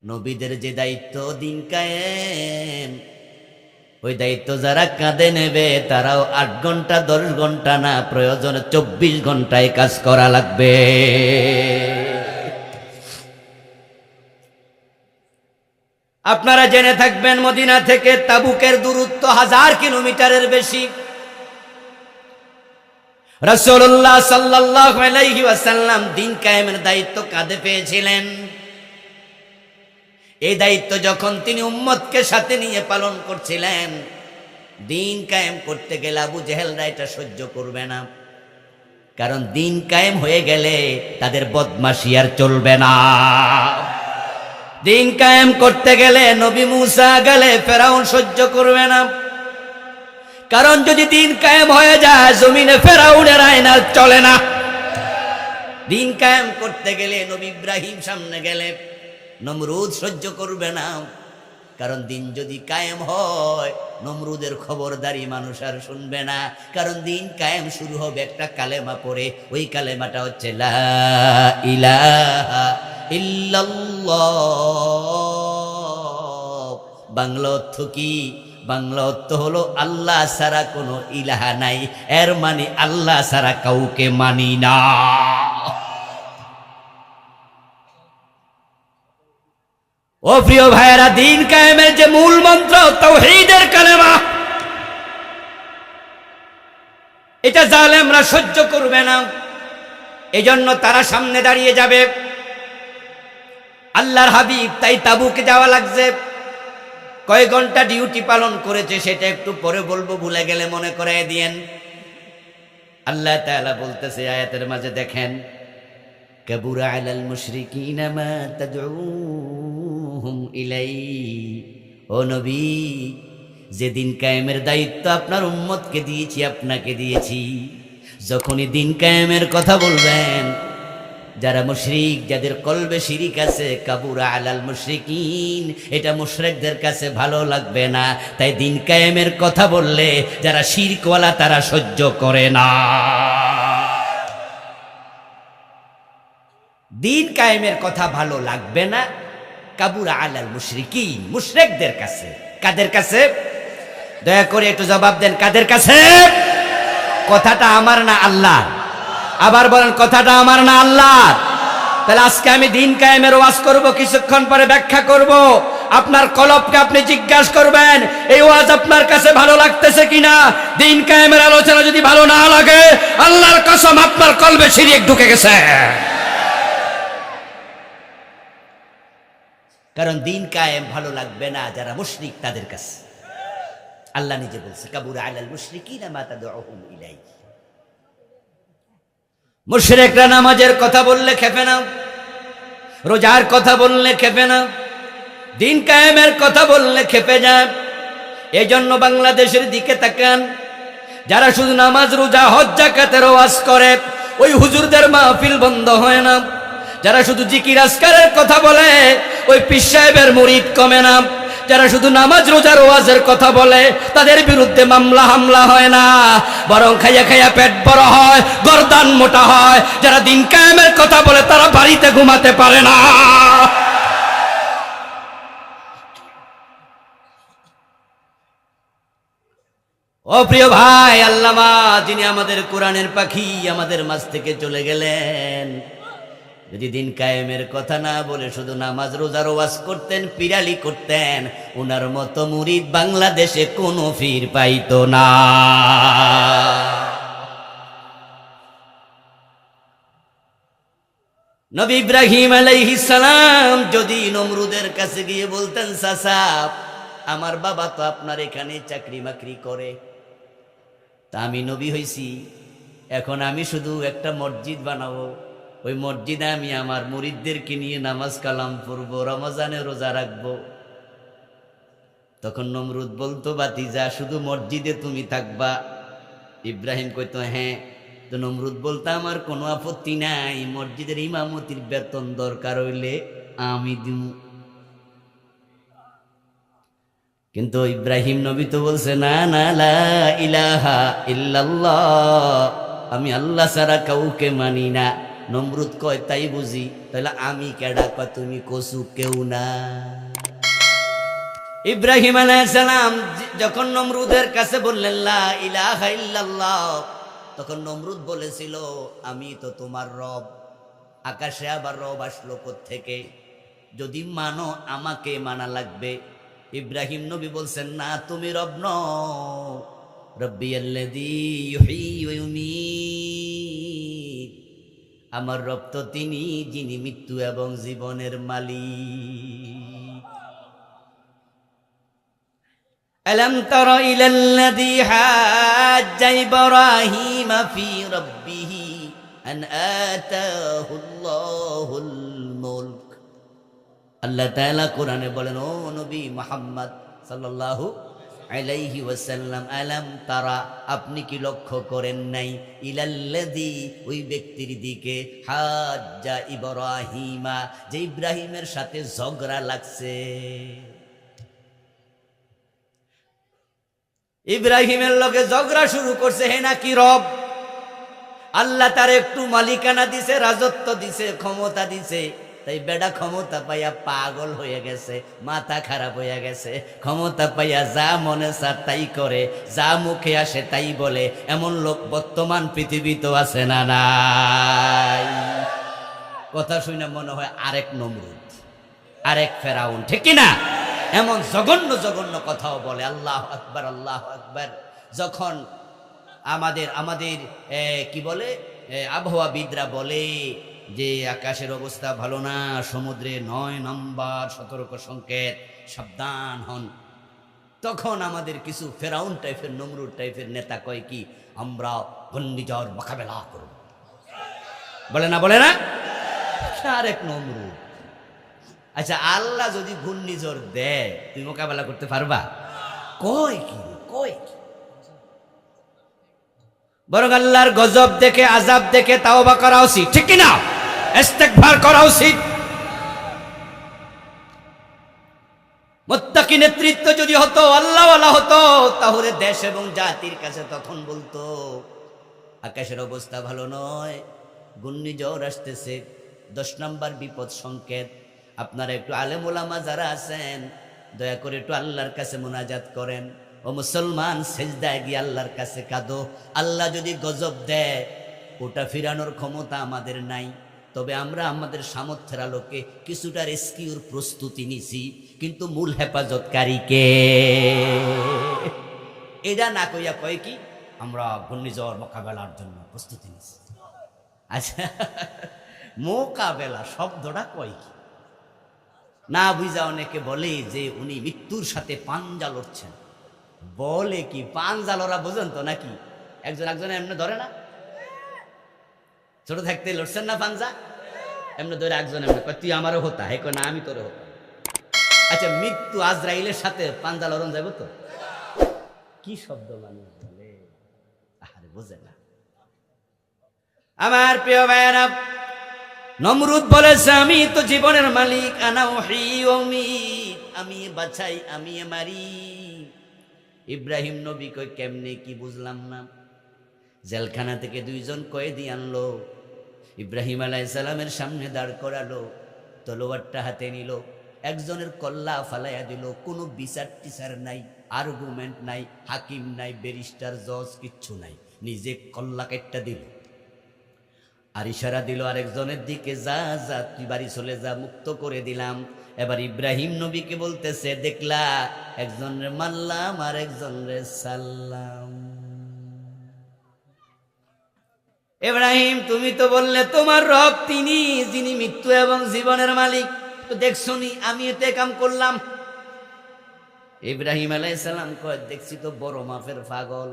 নবীদের যে দায়িত্ব দিন কায়েম, ওই দায়িত্ব যারা কাঁধে নেবে তারাও 8 ঘন্টা 10 ঘন্টা না, প্রয়োজনে 24 ঘন্টায় কাজ করা লাগবে। আপনারা জেনে থাকবেন মদিনা থেকে তাবুকের দূরত্ব 1000 কিলোমিটারের বেশি। রাসূলুল্লাহ সাল্লাল্লাহু আলাইহি ওয়াসাল্লাম দিন কায়েমের দায়িত্ব কাঁধে পেয়েছিলেন। এই দায়িত্ব যখন তিনি উম্মতকে সাথে নিয়ে পালন করছিলেন, দিন কায়েম করতে গেলে আবু জেহেলরা এটা সহ্য করবে না। কারণ দিন কায়েম হয়ে গেলে তাদের বদমাশি আর চলবে না। দিন কায়েম করতে গেলে নবী মুসা গেলে ফেরাউন সহ্য করবে না। কারণ যদি দিন কায়েম হয়ে যায় জমিনে ফেরাউনের আইন আর চলে না। দিন কায়েম করতে গেলে নবী ইব্রাহিম সামনে গেলে নমরুদ সহ্য করবে না। কারণ দিন যদি কায়েম হয় নমরুদের খবরদারি মানুষ আর শুনবে না। কারণ দিন কায়েম শুরু হবে একটা কালেমা পড়ে, ওই কালেমাটা হচ্ছে লা ইলাহা ইল্লাল্লাহ। বাংলা অর্থ কি? বাংলা অর্থ হলো আল্লাহ ছাড়া কোনো ইলাহা নাই, এর মানে আল্লাহ ছাড়া কাউকে মানি না। ও প্রিয় ভাইয়েরা, দিন কায়েমের যে মূল মন্ত্র তাওহীদের কালেমা, এটা জালেমরা সহ্য করবে না। এজন্য তারা সামনে দাঁড়িয়ে যাবে। আল্লাহর হাবিব তাই তাবুকে যাওয়া লাগছে। কয় ঘন্টা ডিউটি পালন করেছে সেটা একটু পরে বলবো, ভুলে গেলে মনে করায় দিয়েন। আল্লাহ তাআলা বলতেছে আয়াতের মাঝে, দেখেন, কাবুরা আলাল মুশরিকিনা মা তাদউহুম ইলাইহি। ও নবী, যে দিন কায়েমের দায়িত্ব আপনার উম্মতকে দিয়েছি, আপনাকে দিয়েছি, যখনই দিন কায়েমের কথা বলবেন, যারা মুশরিক, যাদের কলবে শিরিক আছে, কাবুরা আলাল মুশরিকিন, এটা মুশরিকদের কাছে ভালো লাগবে না। তাই দিন কায়েমের কথা বললে যারা শিরকওয়ালা তারা সহ্য করে না। দিন কায়েমের কথা ভালো লাগবে না, কাবুরা আলাল মুশরিকিন, মুশরিকদের কাছে। কাদের কাছে? দয়া করে একটু জবাব দেন, কাদের কাছে? কথাটা আমার না আল্লাহ? আবার বলেন, কথাটা আমার না আল্লাহ? তাহলে আজকে আমি দিন কায়েমের ওয়াজ করব, কিছুক্ষণ পরে ব্যাখ্যা করব। আপনার কলবকে আপনি জিজ্ঞাসা করবেন এই ওয়াজ আপনার কাছে ভালো লাগতেছে কিনা। দিন কায়েমের আলোচনা যদি ভালো না লাগে, আল্লাহর কসম আপনার কলবে শিরক ঢুকে গেছে। কারণ দিন কায়েম ভালো লাগবে না যারা মুশরিক তাদের কাছে। আল্লাহ নিজে বলছে, কাবুরা আলাল মুশরিকিনা মা তাদউহুম ইলাইহি। মুশরিকরা নামাজের কথা বললে খেপে না, রোজার কথা বললে খেপে না, দিন কায়েমের কথা বললে খেপে যায়। এই জন্য বাংলাদেশের দিকে তাকান, যারা শুধু নামাজ, রোজা, হজ, যাকাতের ওয়াজ করে, ওই হুজুরদের মাহফিল বন্ধ হয় না। যারা শুধু জিকির আজকারের কথা বলে, ওই পীর সাহেবের মুরিদ কমে না। যারা শুধু নামাজ, রোজার ওয়াজের কথা বলে, তাদের বিরুদ্ধে মামলা হামলা হয় না, বরং খাইয়া খাইয়া পেট বড় হয়, গর্দান মোটা হয়। যারা দিন কায়েমের কথা বলে তারা বাড়িতে ঘুমাতে পারে না। ও প্রিয় ভাই, আল্লামা যিনি আমাদের কোরআনের পাখি, আমাদের মাঝ থেকে চলে গেলেন, যদি দিন কায়েমের কথা না বলে শুধু নামাজ, রোজার ওয়াজ করতেন, পিরালি করতেন, ওনার মতো মুরিদ বাংলাদেশে কোনো পীর পাইতো না। নবী ইব্রাহিম আলাইহিস সালাম যদি নমরুদের কাছে গিয়ে বলতেন, চাচা, আমার বাবা তো আপনার এখানে চাকরি মাকরি করে, তা আমি নবী হইছি, এখন আমি শুধু একটা মসজিদ বানাবো, ওই মসজিদে আমি আমার মুরিদদেরকে নিয়ে নামাজ কালাম পড়বো, রমজানে রোজা রাখবো। তখন নমরুদ বলতো, বাতিজা, শুধু মসজিদে তুমি থাকবা? ইব্রাহিম কইতো, হ্যাঁ। তো নমরুদ বলতো, আমার কোনো আপত্তি নাই, মসজিদের ইমামতির বেতন দরকার হইলে আমি দিব। কিন্তু ইব্রাহিম নবী তো বলছে, না না, লা ইলাহা ইল্লাল্লাহ, আমি আল্লাহ ছাড়া কাউকে মানি না। নমরুদ কয় তাই বুঝি, তাহলে আমি কেডা? কয় তুমি কসু কেউ না। ইব্রাহিম আলাইহিস সালাম যখন নমরুদের কাছে বললেন লা ইলাহা ইল্লাল্লাহ, তখন নমরুদ বলেছিল আমি তো তোমার রব। আকাশে আবার রব আসলো কোত্থেকে? যদি মানো আমাকে মানা লাগবে। ইব্রাহিম নবী বলছেন না, তুমি রব নও, রব্বিয়াল্লাযী ইউহয়ী ওয়া ইউমীত, আমার রব তো তিনি যিনি মৃত্যু এবং জীবনের মালিক। আলাম তারা ইলাল্লাযী হাজ্জা ইব্রাহীমা ফী রাব্বিহি আন আতাহুল্লাহুল মুলক। আল্লাহ তাআলা কোরআনে বলেন, ও নবী মুহাম্মদ সাল্লাল্লাহু আলাইহি ওয়াসাল্লাম, আলাম তারা, আপনি কি লক্ষ্য করেন নাই, ইলাল্লাযী, ওই ব্যক্তির দিকে, হাজ্জা ইব্রাহীমা, যে ইব্রাহিমের সাথে ঝগড়া লাগছে। ইব্রাহিমের লগে ঝগড়া শুরু করছে, হে নাকি রব। আল্লাহ তার একটু মালিকানা দিছে, রাজত্ব দিছে, ক্ষমতা দিছে, তাই বেডা ক্ষমতা পাইয়া পাগল হয়ে গেছে, মাথা খারাপ হয়ে গেছে। ক্ষমতা পাইয়া যা মনে চায় তাই করে, যা মুখে আসে তাই বলে। এমন লোক বর্তমান পৃথিবীতে আছে না নাই? কথা শুনে মনে হয় আরেক নমরুদ, আরেক ফেরাউন, ঠিক কিনা? এমন জঘন্য জঘন্য কথাও বলে। আল্লাহ আকবার, আল্লাহ আকবার। যখন আমাদের কি বলে, আবহাওয়াবিদরা বলে যে আকাশের অবস্থা ভালো না, সমুদ্রে 9 নম্বর সতর্ক সংকেত, সাবধান হন, তখন আমাদের কিছু ফেরাউন টাইপের, নমরুদ টাইপের নেতা কয় কি, আমরা ঘূর্ণিঝড় মোকাবেলা করব। বলে না, বলে না? আরেক নমরুদ। আচ্ছা, আল্লাহ যদি ঘূর্ণিঝড় দেয়, তুমি মোকাবেলা করতে পারবা? কয় কি, কয় কি? বরং আল্লাহর গজব দেখে, আযাব দেখে তাওবা করা উচিত, ঠিক কিনা? ইস্তেগফার করা উচিত। মুত্তাকি নেতৃত্ব যদি হতো, আল্লাহওয়ালা হতো, তাহলে দেশ এবং জাতির কাছে তখন বলতো আকাশের অবস্থা ভালো নয়, ঘূর্ণিঝড় আসতেছে, 10 নম্বর বিপদ সংকেত। আপনারা একটু আলেম ওলামা যারা আছেন, দয়া করে একটু আল্লাহর কাছে মুনাজাত করেন। ও মুসলমান, সেজদায় গিয়ে আল্লাহর কাছে কাঁদো। আল্লাহ যদি গজব দেয়, ওটা ফিরানোর ক্ষমতা আমাদের নাই, তবে আমরা আমাদের সামর্থ্যের আলোকে কিছুটা রেস্কিউর প্রস্তুতি নিছি, কিন্তু মূল হেফাজতকারীকে এটা না কইয়া কয় কি, আমরা ঘূর্ণিঝড় মোকাবেলার জন্য প্রস্তুতি নিছি। আচ্ছা, মোকাবেলা শব্দটা কয় কি? না বুঝা অনেকে বলে যে উনি মৃত্যুর সাথে পাঞ্জা লড়ছেন। বলে কি, পাঞ্জা লড়া বোঝেন তো নাকি? একজন একজনে এমনি ধরে না? ছোট থাকতে লড়ছেন না পাঞ্জা? এমনি ধরে একজন এমনি কয় তুই আমারও হতা, হে কয় না আমি তোরে হতাম। আচ্ছা, মৃত্যু আজরাইলের সাথে পাঞ্জা লড়ন যাবো তো? কি শব্দ মানুষ বলে, আরে বোঝে না। আমার প্রিয় ভাইয়েরা, নমরুদ বলেছে আমি তো জীবনের মালিক, আনা উহয়ী ওয়া উমীত, আমি বাঁচাই, আমি মারি। ইব্রাহিম নবী কই কেমনে, কি বুঝলাম না। জেলখানা থেকে 2 জন কয়েদি আনলো, ইব্রাহিম আলাইহিস সালামের সামনে দাঁড় করালো, তলোয়ারটা হাতে নিল, একজনের কল্লা ফালাইয়া দিল। কোনো বিচার টিচার নাই, আর্গুমেন্ট নাই, হাকিম নাই, ব্যারিস্টার, জজ কিচ্ছু নাই, নিজে কল্লা কেটটা দিল। আর ইশারা দিল আরেকজনের দিকে, যা যা তুই বাড়ি চলে যা, মুক্ত করে দিলাম। এবার ইব্রাহিম নবীকে বলতেছে, দেখলা, একজনের মারলাম আর একজনের সাল্লাম। ইব্রাহিম, তুমি তো বললে তোমার রব তিনি যিনি মৃত্যু এবং জীবনের মালিক, তো দেখছনি আমি এতে কাম করলাম। ইব্রাহিম আলাইহিস সালাম কয়, দেখছি তো বড় মাফের পাগল।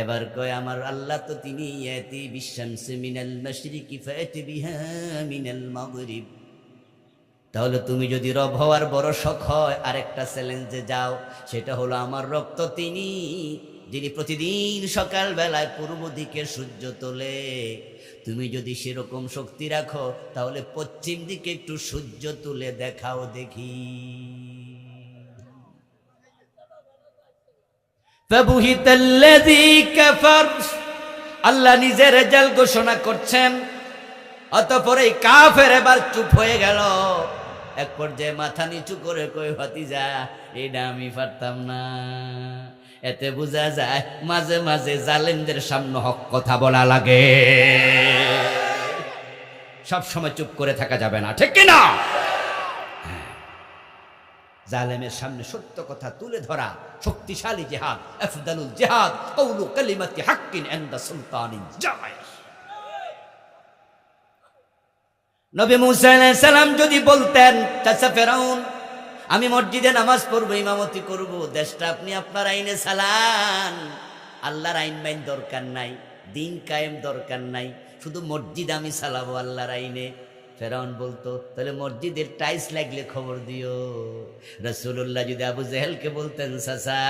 এবার কয়, আমার আল্লাহ তো তিনি ইয়াতি বিশামসি মিনাল মাশরিকি ফাতি বিহা মিনাল মাগরিব। তাহলে তুমি যদি রব হওয়ার বড় শখ হয়, আরেকটা চ্যালেঞ্জে যাও, সেটা হলো আমার রব তো তিনি যিনি প্রতিদিন সকাল বেলায় পূর্ব দিকে সূর্য তোলে। তুমি যদি সেরকম শক্তি রাখো, তাহলে পশ্চিম দিকে একটু সূর্য তুলে দেখাও দেখি। ফাবুহিতাল্লাযী কাফার, আল্লাহ নিজের রেজাল্ট ঘোষণা করছেন। অতঃপর এই কাফের এবার চুপ হয়ে গেল। এক পর্যায়ে মাথা নিচু করে কই, ভাতিজা এটা আমি পারতাম না। এতে বোঝা যায় মাঝে মাঝে জালেমদের সামনে হক কথা বলা লাগে, সব সময় চুপ করে থাকা যাবে না, ঠিক কিনা? জালেমের সামনে সত্য কথা তুলে ধরা শক্তিশালী জিহাদ, আফদালুল জিহাদ কওলু কালিমাতি হাক্কিন ইনদা সুলতানিন জায়ের। নবী মুসা আলাইহিস সালাম যদি বলতেন, চাচা ফেরাউন আমি মসজিদে নামাজ পড়বো, ইমামতি করব, দেশটা আপনি আপনার আইনে চালান, আল্লাহর আইন মাইন দরকার নাই, দিন কায়েম দরকার নাই, শুধু মসজিদ আমি চালাবো আল্লাহর আইনে। ফেরাউন বলতো তাহলে মসজিদের টাইলস লাগলে খবর দিও। রাসূলুল্লাহ যদি আবু জেহেলকে বলতেন, চাচা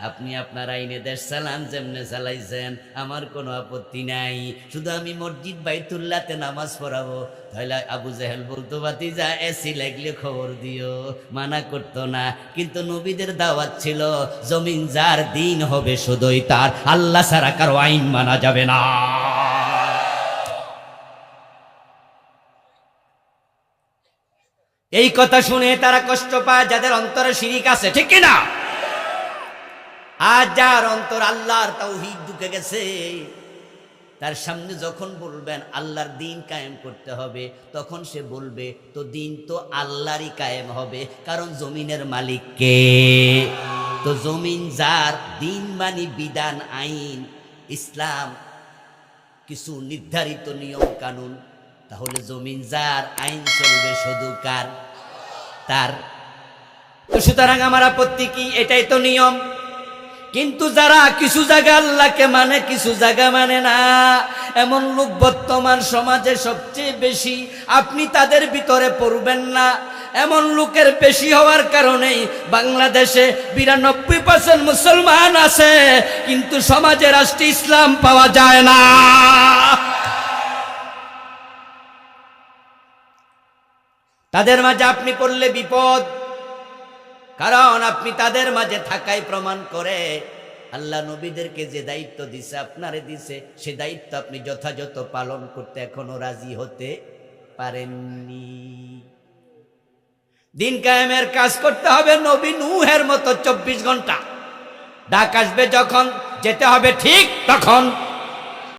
আপনি আপনার আইনে দেশ চালান, যেমনে চালাইছেন আমার কোনো আপত্তি নাই, শুধু আমি মসজিদ বাইতুল্লাহতে নামাজ পড়াবো, তাহলে আবু জেহেল বলতো ভাতিজা এসি লাগলে খবর দিও, মানা করতো না। কিন্তু নবীদের দাওয়াত ছিল জমিন যার, দিন হবে শুধুই তার, আল্লাহ ছাড়া কারো আইন মানা যাবে না। এই কথা শুনে তারা কষ্ট পায় যাদের অন্তরে শিরিক আছে, ঠিক কিনা? আজ যার অন্তর আল্লাহর তাওহীদ ঢুকে গেছে, তার সামনে যখন বলবেন আল্লাহর দিন কায়েম করতে হবে, তখন সে বলবে তো দিন তো আল্লাহরই কায়েম হবে, কারণ জমিনের মালিক কে? তো জমিন যার, দিন মানে বিধান, আইন, ইসলাম, কিছু নির্ধারিত নিয়ম কানুন, তাহলে জমিন যার, আইন চলবে শুধু কার? তার। তো সুতরাং আমার আপত্তি কি? এটাই তো নিয়ম। কিন্তু যারা কিছু জায়গা আল্লাহকে মানে, কিছু জায়গা মানে না, এমন লোক বর্তমান সমাজে সবচেয়ে বেশি। আপনি তাদের ভিতরে পড়বেন না। এমন লোকের বেশি হওয়ার কারণেই বাংলাদেশে 92% মুসলমান আছে, কিন্তু সমাজে রাষ্ট্রে ইসলাম পাওয়া যায় না। তাদের মাঝে আপনি পড়লে বিপদ, কারণ আপনি তাদের মাঝে থাকাই প্রমাণ করে আল্লাহ নবীদেরকে যে দায়িত্ব দিছে, আপনারে দিছে, সে দায়িত্ব আপনি যথাযথ পালন করতে এখনো রাজি হতে পারেননি। দিন কায়েমের কাজ করতে হবে নবী নূহের মতো 24 ঘন্টা। ডাক আসবে যখন, যেতে হবে ঠিক তখন।